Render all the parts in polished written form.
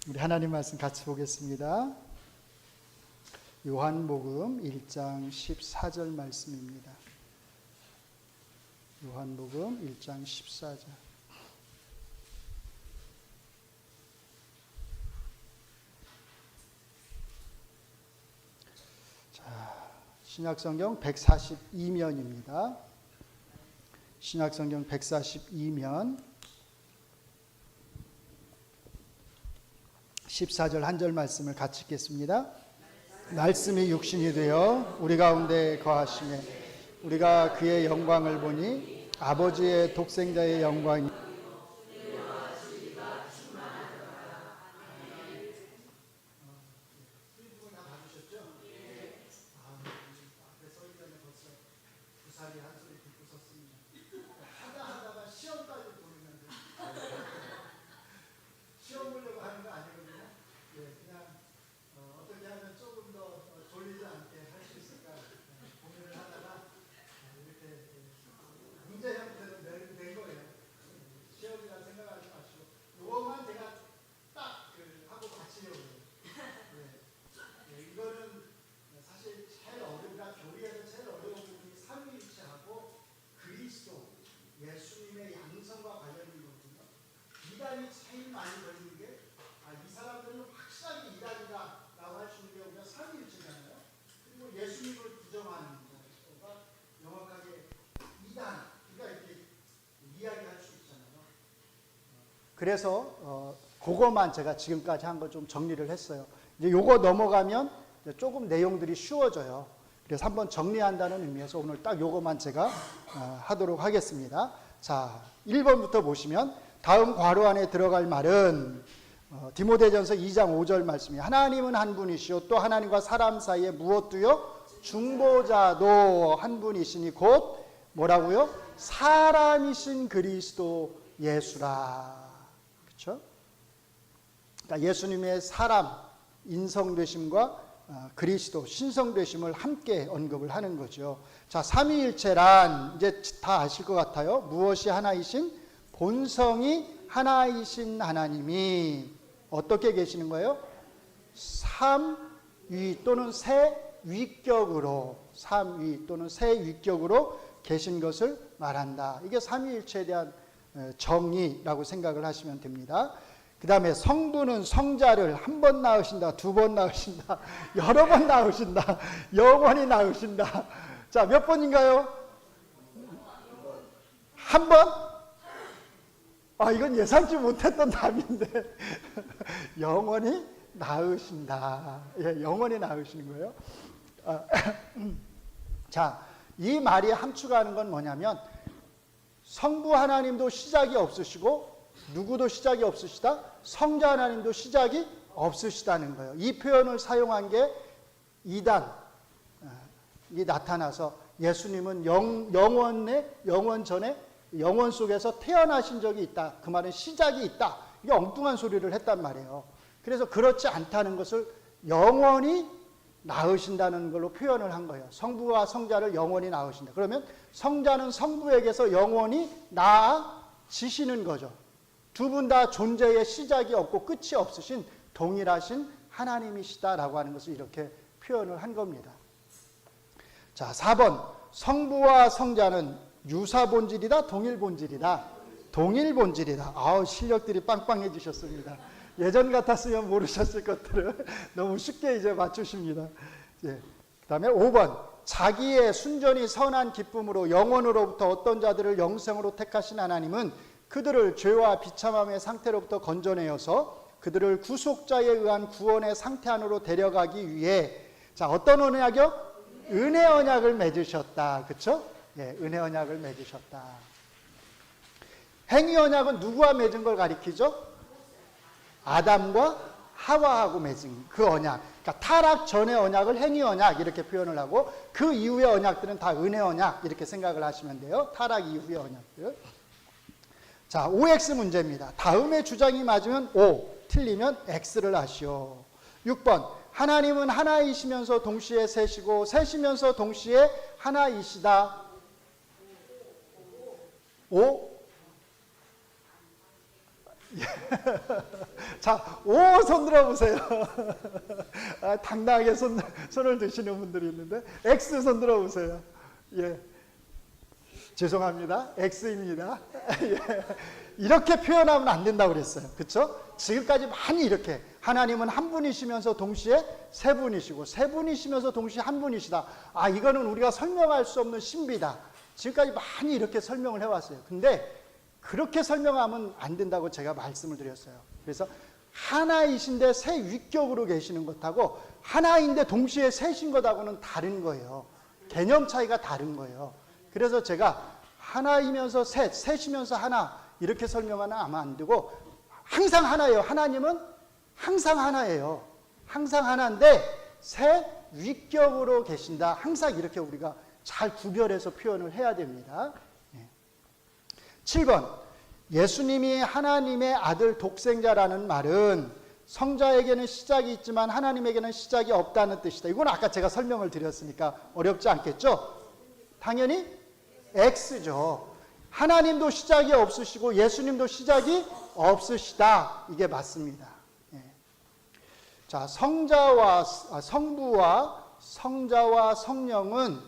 우리 하나님 말씀 같이 보겠습니다. 요한복음 1장 14절 말씀입니다. 요한복음 1장 14절. 신약성경 142면입니다. 신약성경 142면 14절 한 절 말씀을 같이 읽겠습니다. 말씀이 육신이 되어 우리 가운데 거하시매 우리가 그의 영광을 보니 아버지의 독생자의 영광이 그래서 그거만 제가 지금까지 한 거 좀 정리를 했어요. 이제 요거 넘어가면 조금 내용들이 쉬워져요. 그래서 한번 정리한다는 의미에서 오늘 딱 요거만 제가 하도록 하겠습니다. 자, 1번부터 보시면 다음 괄호 안에 들어갈 말은 디모데전서 2장 5절 말씀이 하나님은 한 분이시요 또 하나님과 사람 사이에 무엇도요? 중보자도 한 분이시니 곧 뭐라고요? 사람이신 그리스도 예수라. 그렇죠? 그러니까 예수님의 사람, 인성되심과 그리스도, 신성되심을 함께 언급을 하는 거죠. 자, 삼위일체란 이제 다 아실 것 같아요. 무엇이 하나이신? 본성이 하나이신 하나님이 어떻게 계시는 거예요? 삼위 또는 세위격으로, 삼위 또는 세위격으로 계신 것을 말한다. 이게 삼위일체에 대한 정의라고 생각을 하시면 됩니다. 그 다음에 성부는 성자를 한 번 낳으신다, 두 번 낳으신다, 여러 번 낳으신다, 영원히 낳으신다. 자, 몇 번인가요? 한 번? 이건 예상치 못했던 답인데 영원히 낳으신다. 예, 영원히 낳으시는 거예요. 자, 이 말이 함축하는 건 뭐냐면 성부 하나님도 시작이 없으시고 누구도 시작이 없으시다. 성자 하나님도 시작이 없으시다는 거예요. 이 표현을 사용한 게 이단이 나타나서 예수님은 영원 전에 영원 속에서 태어나신 적이 있다. 그 말은 시작이 있다. 이게 엉뚱한 소리를 했단 말이에요. 그래서 그렇지 않다는 것을 영원히 낳으신다는 걸로 표현을 한 거예요. 성부와 성자를 영원히 낳으신다. 그러면 성자는 성부에게서 영원히 낳아지시는 거죠. 두 분 다 존재의 시작이 없고 끝이 없으신 동일하신 하나님이시다라고 하는 것을 이렇게 표현을 한 겁니다. 자, 4번. 성부와 성자는 유사 본질이다, 동일 본질이다. 동일 본질이다. 실력들이 빵빵해지셨습니다. 예전 같았으면 모르셨을 것들을 너무 쉽게 이제 맞추십니다. 예. 그 다음에 5번. 자기의 순전히 선한 기쁨으로 영원으로부터 어떤 자들을 영생으로 택하신 하나님은 그들을 죄와 비참함의 상태로부터 건져내어서 그들을 구속자에 의한 구원의 상태 안으로 데려가기 위해 자, 어떤 언약이요? 은혜 언약을 맺으셨다. 그렇죠? 예, 은혜 언약을 맺으셨다. 행위 언약은 누구와 맺은 걸 가리키죠? 아담과 하와하고 맺은 그 언약. 그러니까 타락 전의 언약을 행위 언약 이렇게 표현을 하고 그 이후의 언약들은 다 은혜 언약 이렇게 생각을 하시면 돼요. 타락 이후의 언약들. 자, OX 문제입니다. 다음의 주장이 맞으면 O, 틀리면 X를 하시오. 6번. 하나님은 하나이시면서 동시에 셋이고 셋이면서 동시에 하나이시다. O? 자, 오, 손 들어보세요. 아, 당당하게 손을 드시는 분들이 있는데, X 손 들어보세요. 예. 죄송합니다. X입니다. 예. 이렇게 표현하면 안 된다고 그랬어요. 그렇죠? 지금까지 많이 이렇게 하나님은 한 분이시면서 동시에 세 분이시고 세 분이시면서 동시에 한 분이시다. 아, 이거는 우리가 설명할 수 없는 신비다. 지금까지 많이 이렇게 설명을 해왔어요. 근데 그렇게 설명하면 안 된다고 제가 말씀을 드렸어요. 그래서 하나이신데 세 위격으로 계시는 것하고 하나인데 동시에 셋인 것하고는 다른 거예요. 개념 차이가 다른 거예요. 그래서 제가 하나이면서 셋, 셋이면서 하나 이렇게 설명하면 아마 안 되고 항상 하나예요. 하나님은 항상 하나예요. 항상 하나인데 세 위격으로 계신다. 항상 이렇게 우리가 잘 구별해서 표현을 해야 됩니다. 7번, 예수님이 하나님의 아들 독생자라는 말은 성자에게는 시작이 있지만 하나님에게는 시작이 없다는 뜻이다. 이건 아까 제가 설명을 드렸으니까 어렵지 않겠죠? 당연히 X죠. 하나님도 시작이 없으시고 예수님도 시작이 없으시다. 이게 맞습니다. 자, 성부와 성자와 성령은,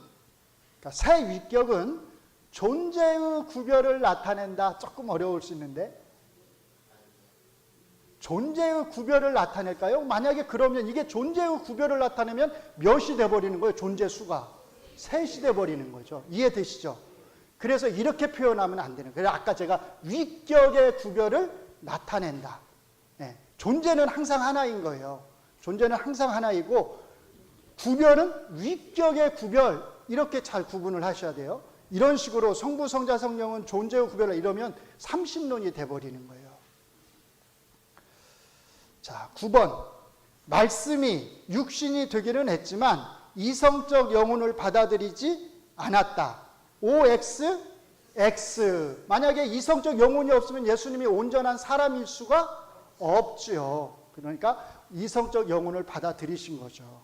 그러니까 세 위격은 존재의 구별을 나타낸다. 조금 어려울 수 있는데, 존재의 구별을 나타낼까요? 만약에 그러면 이게 존재의 구별을 나타내면 몇이 돼버리는 거예요? 존재 수가 셋이 돼버리는 거죠. 이해되시죠? 그래서 이렇게 표현하면 안 되는 거예요. 아까 제가 위격의 구별을 나타낸다. 네. 존재는 항상 하나인 거예요. 존재는 항상 하나이고 구별은 위격의 구별, 이렇게 잘 구분을 하셔야 돼요. 이런 식으로 성부, 성자, 성령은 존재의 구별을 이러면 삼신론이 돼버리는 거예요. 자, 9번. 말씀이 육신이 되기는 했지만 이성적 영혼을 받아들이지 않았다. OX, X. 만약에 이성적 영혼이 없으면 예수님이 온전한 사람일 수가 없죠. 그러니까 이성적 영혼을 받아들이신 거죠.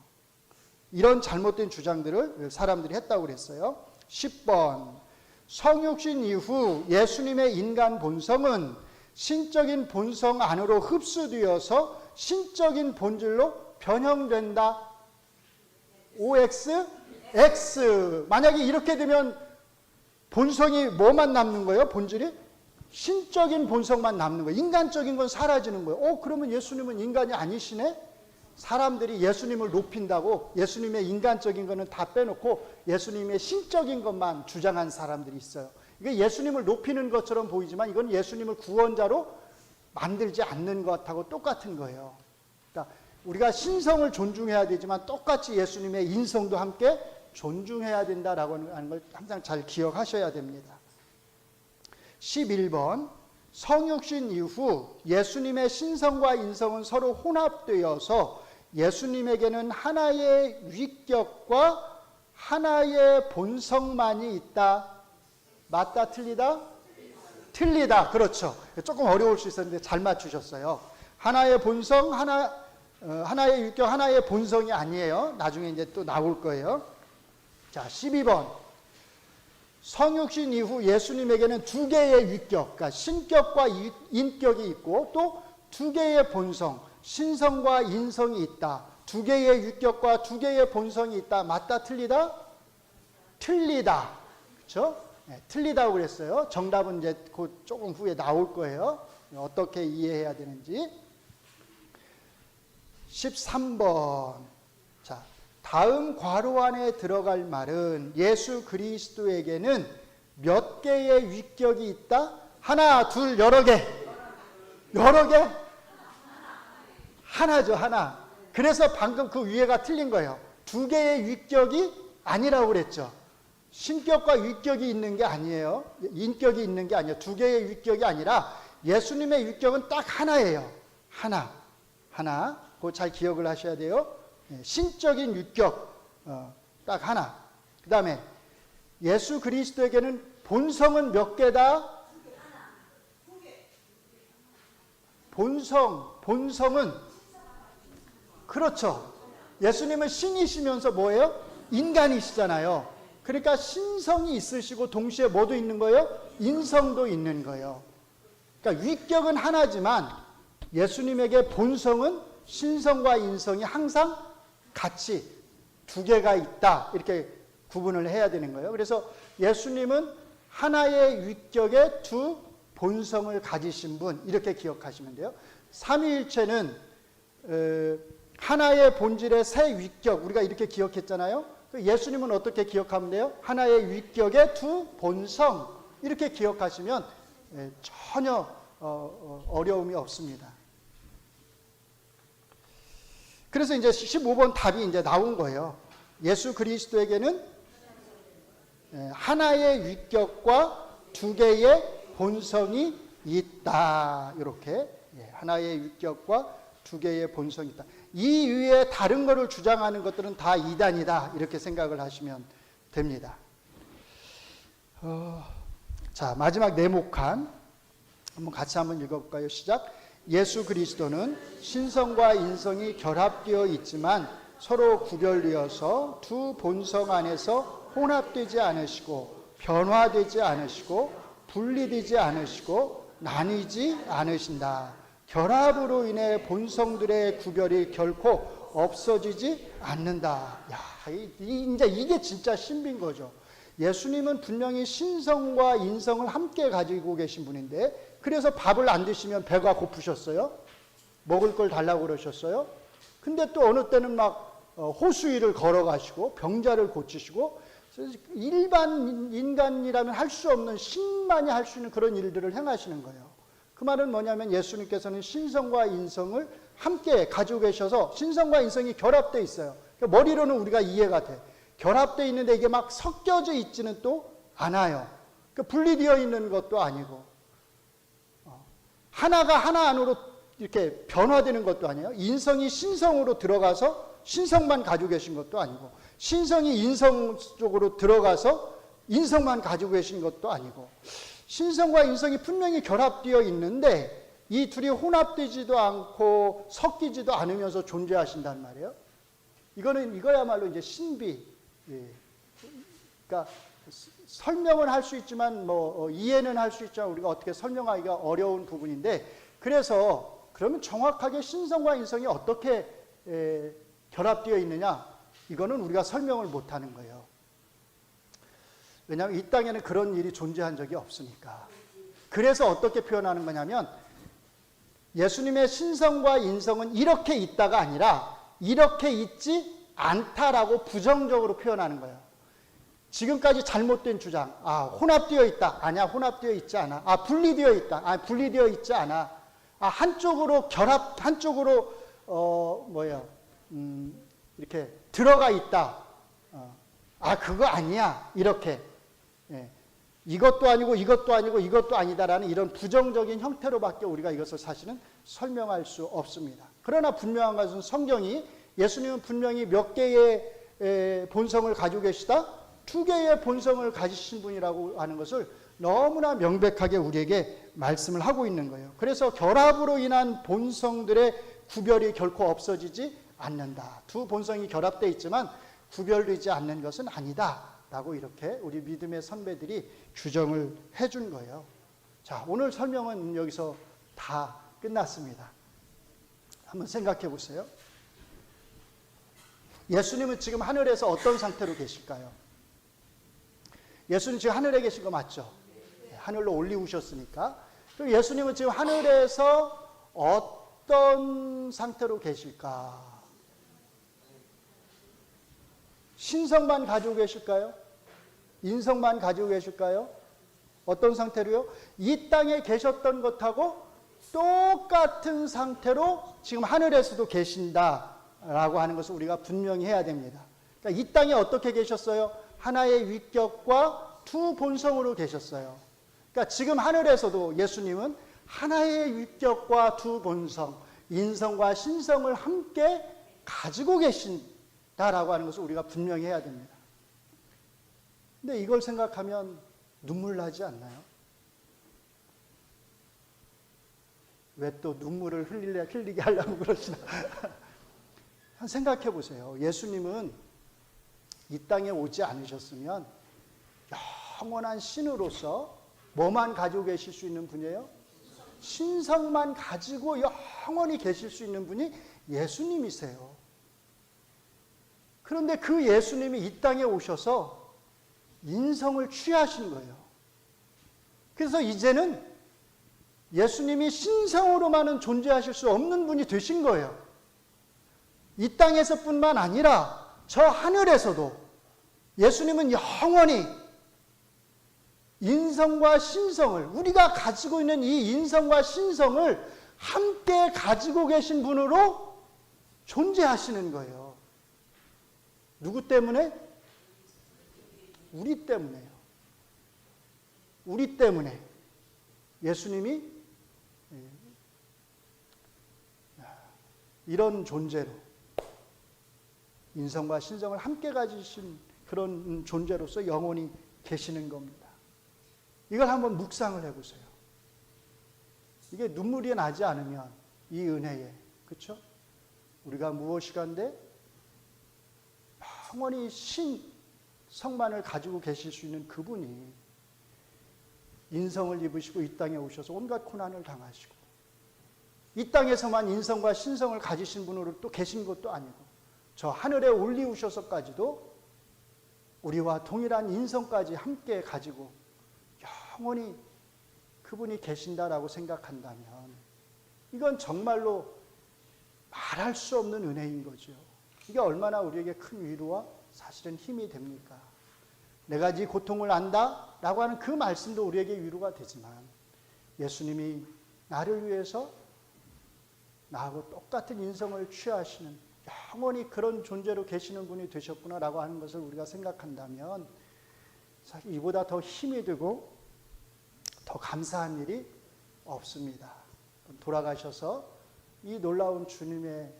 이런 잘못된 주장들을 사람들이 했다고 그랬어요. 10번. 성육신 이후 예수님의 인간 본성은 신적인 본성 안으로 흡수되어서 신적인 본질로 변형된다. OX, X. 만약에 이렇게 되면 본성이 뭐만 남는 거예요? 본질이? 신적인 본성만 남는 거예요. 인간적인 건 사라지는 거예요. 그러면 예수님은 인간이 아니시네? 사람들이 예수님을 높인다고 예수님의 인간적인 거는 다 빼놓고 예수님의 신적인 것만 주장한 사람들이 있어요. 이게 예수님을 높이는 것처럼 보이지만 이건 예수님을 구원자로 만들지 않는 것하고 똑같은 거예요. 그러니까 우리가 신성을 존중해야 되지만 똑같이 예수님의 인성도 함께 존중해야 된다라고 하는 걸 항상 잘 기억하셔야 됩니다. 11번. 성육신 이후 예수님의 신성과 인성은 서로 혼합되어서 예수님에게는 하나의 위격과 하나의 본성만이 있다. 맞다, 틀리다? 틀리다. 그렇죠. 조금 어려울 수 있었는데 잘 맞추셨어요. 하나의 본성, 하나의 위격, 하나의 본성이 아니에요. 나중에 이제 또 나올 거예요. 자, 12번. 성육신 이후 예수님에게는 두 개의 위격, 그러니까 신격과 인격이 있고 또 두 개의 본성, 신성과 인성이 있다. 두 개의 위격과 두 개의 본성이 있다. 맞다, 틀리다? 틀리다. 그렇죠? 네, 틀리다고 그랬어요. 정답은 이제 곧 조금 후에 나올 거예요. 어떻게 이해해야 되는지. 13번. 자, 다음 괄호 안에 들어갈 말은 예수 그리스도에게는 몇 개의 위격이 있다? 하나, 둘, 여러 개. 여러 개? 하나죠, 하나. 그래서 방금 그 위에가 틀린 거예요. 두 개의 위격이 아니라고 그랬죠. 신격과 위격이 있는 게 아니에요. 인격이 있는 게 아니에요. 두 개의 위격이 아니라 예수님의 위격은 딱 하나예요. 하나. 그거 잘 기억을 하셔야 돼요. 신적인 위격 딱 하나. 그 다음에 예수 그리스도에게는 본성은 몇 개다? 본성은 그렇죠. 예수님은 신이시면서 뭐예요? 인간이시잖아요. 그러니까 신성이 있으시고 동시에 뭐도 있는 거예요? 인성도 있는 거예요. 그러니까 위격은 하나지만 예수님에게 본성은 신성과 인성이 항상 같이 두 개가 있다. 이렇게 구분을 해야 되는 거예요. 그래서 예수님은 하나의 위격의 두 본성을 가지신 분, 이렇게 기억하시면 돼요. 삼위일체는 하나의 본질의 세 위격, 우리가 이렇게 기억했잖아요. 예수님은 어떻게 기억하면 돼요? 하나의 위격의 두 본성, 이렇게 기억하시면 전혀 어려움이 없습니다. 그래서 이제 15번 답이 이제 나온 거예요. 예수 그리스도에게는 하나의 위격과 두 개의 본성이 있다. 이렇게 하나의 위격과 두 개의 본성이 있다. 이 위에 다른 것을 주장하는 것들은 다 이단이다. 이렇게 생각을 하시면 됩니다. 자, 마지막 네모칸 같이 한번 읽어볼까요? 시작. 예수 그리스도는 신성과 인성이 결합되어 있지만 서로 구별되어서 두 본성 안에서 혼합되지 않으시고 변화되지 않으시고 분리되지 않으시고 나뉘지 않으신다. 결합으로 인해 본성들의 구별이 결코 없어지지 않는다. 야, 이제 이게 진짜 신비인 거죠. 예수님은 분명히 신성과 인성을 함께 가지고 계신 분인데, 그래서 밥을 안 드시면 배가 고프셨어요? 먹을 걸 달라고 그러셨어요? 근데 또 어느 때는 막 호수위를 걸어가시고 병자를 고치시고, 일반 인간이라면 할 수 없는, 신만이 할 수 있는 그런 일들을 행하시는 거예요. 그 말은 뭐냐면 예수님께서는 신성과 인성을 함께 가지고 계셔서 신성과 인성이 결합되어 있어요. 그러니까 머리로는 우리가 이해가 돼. 결합되어 있는데 이게 막 섞여져 있지는 또 않아요. 그러니까 분리되어 있는 것도 아니고, 하나가 하나 안으로 이렇게 변화되는 것도 아니에요. 인성이 신성으로 들어가서 신성만 가지고 계신 것도 아니고, 신성이 인성 쪽으로 들어가서 인성만 가지고 계신 것도 아니고, 신성과 인성이 분명히 결합되어 있는데 이 둘이 혼합되지도 않고 섞이지도 않으면서 존재하신단 말이에요. 이거야말로 이제 신비. 그러니까 설명은 할 수 있지만 이해는 할 수 있지만 우리가 어떻게 설명하기가 어려운 부분인데, 그래서 그러면 정확하게 신성과 인성이 어떻게 결합되어 있느냐, 이거는 우리가 설명을 못하는 거예요. 왜냐하면 이 땅에는 그런 일이 존재한 적이 없으니까. 그래서 어떻게 표현하는 거냐면, 예수님의 신성과 인성은 이렇게 있다가 아니라 이렇게 있지 않다라고 부정적으로 표현하는 거예요. 지금까지 잘못된 주장, 혼합되어 있다, 아니야, 혼합되어 있지 않아. 분리되어 있다, 분리되어 있지 않아. 한쪽으로 한쪽으로 이렇게 들어가 있다. 그거 아니야, 이렇게. 이것도 아니고 이것도 아니고 이것도 아니다라는 이런 부정적인 형태로밖에 우리가 이것을 사실은 설명할 수 없습니다. 그러나 분명한 것은 성경이 예수님은 분명히 몇 개의 본성을 가지고 계시다? 두 개의 본성을 가지신 분이라고 하는 것을 너무나 명백하게 우리에게 말씀을 하고 있는 거예요. 그래서 결합으로 인한 본성들의 구별이 결코 없어지지 않는다. 두 본성이 결합되어 있지만 구별되지 않는 것은 아니다 라고 이렇게 우리 믿음의 선배들이 규정을 해준 거예요. 자, 오늘 설명은 여기서 다 끝났습니다. 한번 생각해 보세요. 예수님은 지금 하늘에서 어떤 상태로 계실까요? 예수님 지금 하늘에 계신 거 맞죠? 하늘로 올리우셨으니까. 그럼 예수님은 지금 하늘에서 어떤 상태로 계실까? 신성만 가지고 계실까요? 인성만 가지고 계실까요? 어떤 상태로요? 이 땅에 계셨던 것하고 똑같은 상태로 지금 하늘에서도 계신다라고 하는 것을 우리가 분명히 해야 됩니다. 그러니까 이 땅에 어떻게 계셨어요? 하나의 위격과 두 본성으로 계셨어요. 그러니까 지금 하늘에서도 예수님은 하나의 위격과 두 본성, 인성과 신성을 함께 가지고 계신다라고 하는 것을 우리가 분명히 해야 됩니다. 근데 이걸 생각하면 눈물 나지 않나요? 왜 또 눈물을 흘리게 하려고 그러시나? 생각해 보세요. 예수님은 이 땅에 오지 않으셨으면 영원한 신으로서 뭐만 가지고 계실 수 있는 분이에요? 신성만 가지고 영원히 계실 수 있는 분이 예수님이세요. 그런데 그 예수님이 이 땅에 오셔서 인성을 취하신 거예요. 그래서 이제는 예수님이 신성으로만은 존재하실 수 없는 분이 되신 거예요. 이 땅에서뿐만 아니라 저 하늘에서도 예수님은 영원히 인성과 신성을, 우리가 가지고 있는 이 인성과 신성을 함께 가지고 계신 분으로 존재하시는 거예요. 누구 때문에? 우리 때문에요. 우리 때문에 예수님이 이런 존재로, 인성과 신성을 함께 가지신 그런 존재로서 영원히 계시는 겁니다. 이걸 한번 묵상을 해보세요. 이게 눈물이 나지 않으면 이 은혜에, 그렇죠? 우리가 무엇이간데 영원히 신성만을 가지고 계실 수 있는 그분이 인성을 입으시고 이 땅에 오셔서 온갖 고난을 당하시고 이 땅에서만 인성과 신성을 가지신 분으로 또 계신 것도 아니고 저 하늘에 올리우셔서까지도 우리와 동일한 인성까지 함께 가지고 영원히 그분이 계신다라고 생각한다면 이건 정말로 말할 수 없는 은혜인 거죠. 이게 얼마나 우리에게 큰 위로와 사실은 힘이 됩니까? 내가 이 고통을 안다라고 하는 그 말씀도 우리에게 위로가 되지만 예수님이 나를 위해서 나하고 똑같은 인성을 취하시는 영원히 그런 존재로 계시는 분이 되셨구나라고 하는 것을 우리가 생각한다면 사실 이보다 더 힘이 되고 더 감사한 일이 없습니다. 돌아가셔서 이 놀라운 주님의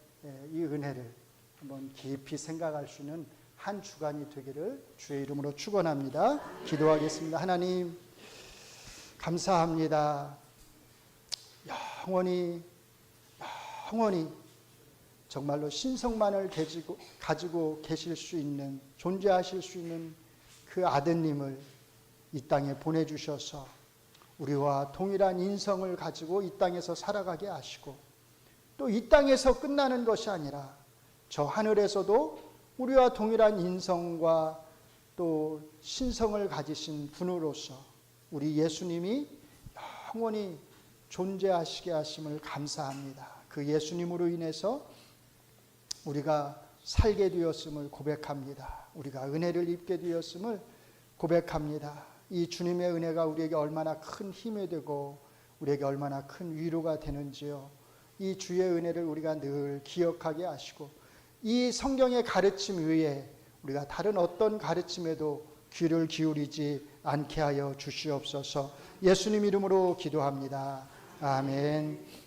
이 은혜를 한번 깊이 생각할 수 있는 한 주간이 되기를 주의 이름으로 축원합니다. 기도하겠습니다. 하나님 감사합니다. 영원히 정말로 신성만을 가지고 계실 수 있는, 존재하실 수 있는 그 아드님을 이 땅에 보내주셔서 우리와 동일한 인성을 가지고 이 땅에서 살아가게 하시고 또 이 땅에서 끝나는 것이 아니라 저 하늘에서도 우리와 동일한 인성과 또 신성을 가지신 분으로서 우리 예수님이 영원히 존재하시게 하심을 감사합니다. 그 예수님으로 인해서 우리가 살게 되었음을 고백합니다. 우리가 은혜를 입게 되었음을 고백합니다. 이 주님의 은혜가 우리에게 얼마나 큰 힘이 되고 우리에게 얼마나 큰 위로가 되는지요. 이 주의 은혜를 우리가 늘 기억하게 하시고 이 성경의 가르침 외에 우리가 다른 어떤 가르침에도 귀를 기울이지 않게 하여 주시옵소서. 예수님 이름으로 기도합니다. 아멘.